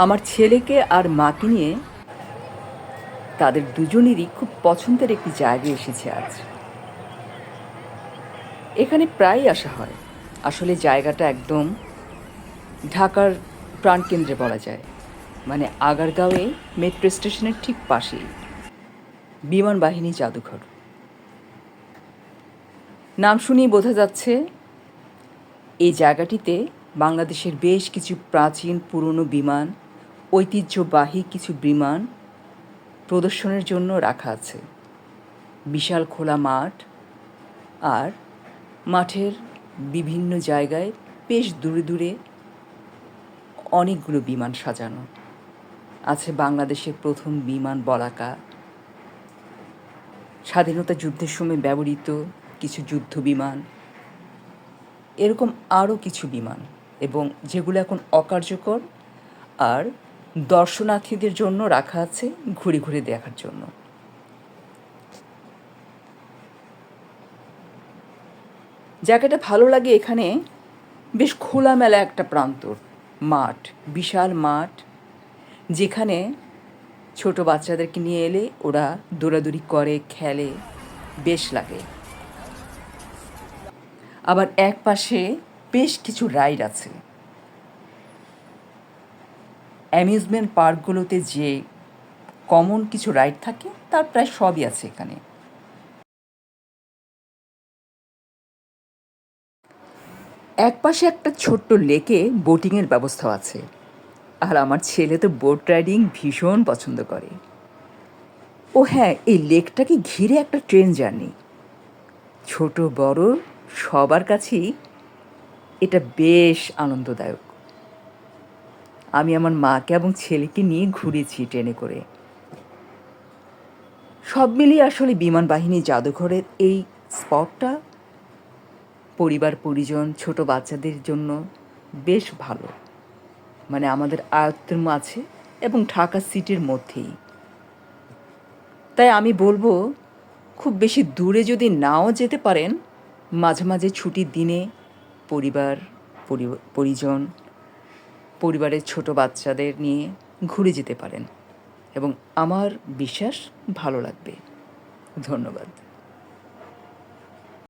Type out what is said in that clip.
আমার ছেলেকে আর মাকে নিয়ে তাদের দুজনেরই খুব পছন্দের একটি জায়গায় এসেছে আজ। এখানে প্রায়ই আসা হয়। আসলে জায়গাটা একদম ঢাকার প্রাণকেন্দ্রে বলা যায়, মানে আগারগাঁওয়ে মেট্রো স্টেশনের ঠিক পাশেই বিমান বাহিনী জাদুঘর। নাম শুনেই বোঝা যাচ্ছে এই জায়গাটিতে বাংলাদেশের বেশ কিছু প্রাচীন পুরনো বিমান, ঐতিহ্যবাহী কিছু বিমান প্রদর্শনের জন্য রাখা আছে। বিশাল খোলা মাঠ, আর মাঠের বিভিন্ন জায়গায় বেশ দূরে দূরে অনেকগুলো বিমান সাজানো আছে। বাংলাদেশের প্রথম বিমান বলাকা, স্বাধীনতা যুদ্ধের সময় ব্যবহৃত কিছু যুদ্ধ বিমান, এরকম আরও কিছু বিমান, এবং যেগুলো এখন অকার্যকর আর দর্শনার্থীদের জন্য রাখা আছে ঘুরে ঘুরে দেখার জন্য। জায়গাটা ভালো লাগে। এখানে বেশ খোলামেলা একটা প্রান্তর মাঠ, বিশাল মাঠ, যেখানে ছোট বাচ্চাদেরকে নিয়ে এলে ওরা দৌড়াদৌড়ি করে, খেলে, বেশ লাগে। আবার এক পাশে বেশ কিছু রাইড আছে। অ্যামিউজমেন্ট পার্কগুলোতে যে কমন কিছু রাইড থাকে তার প্রায় সবই আছে এখানে। এক পাশে একটা ছোট্ট লেকে বোটিংয়ের ব্যবস্থাও আছে। আর আমার ছেলে তো বোট রাইডিং ভীষণ পছন্দ করে। ও হ্যাঁ, এই লেকটাকে ঘিরে একটা ট্রেন জার্নি, ছোট বড় সবার কাছেই এটা বেশ আনন্দদায়ক। আমি আমার মাকে এবং ছেলেকে নিয়ে ঘুরেছি ট্রেনে করে। সব মিলিয়ে আসলে বিমান বাহিনী জাদুঘরের এই স্পটটা পরিবার পরিজন ছোট বাচ্চাদের জন্য বেশ ভালো, মানে আমাদের আয়ত্তের মাঝে এবং ঢাকা সিটির মধ্যেই। তাই আমি বলবো, খুব বেশি দূরে যদি নাও যেতে পারেন, মাঝে মাঝে ছুটির দিনে পরিবার পরিজন পরিবারের ছোট বাচ্চাদের নিয়ে ঘুরে যেতে পারেন, এবং আমার বিশ্বাস ভালো লাগবে। ধন্যবাদ।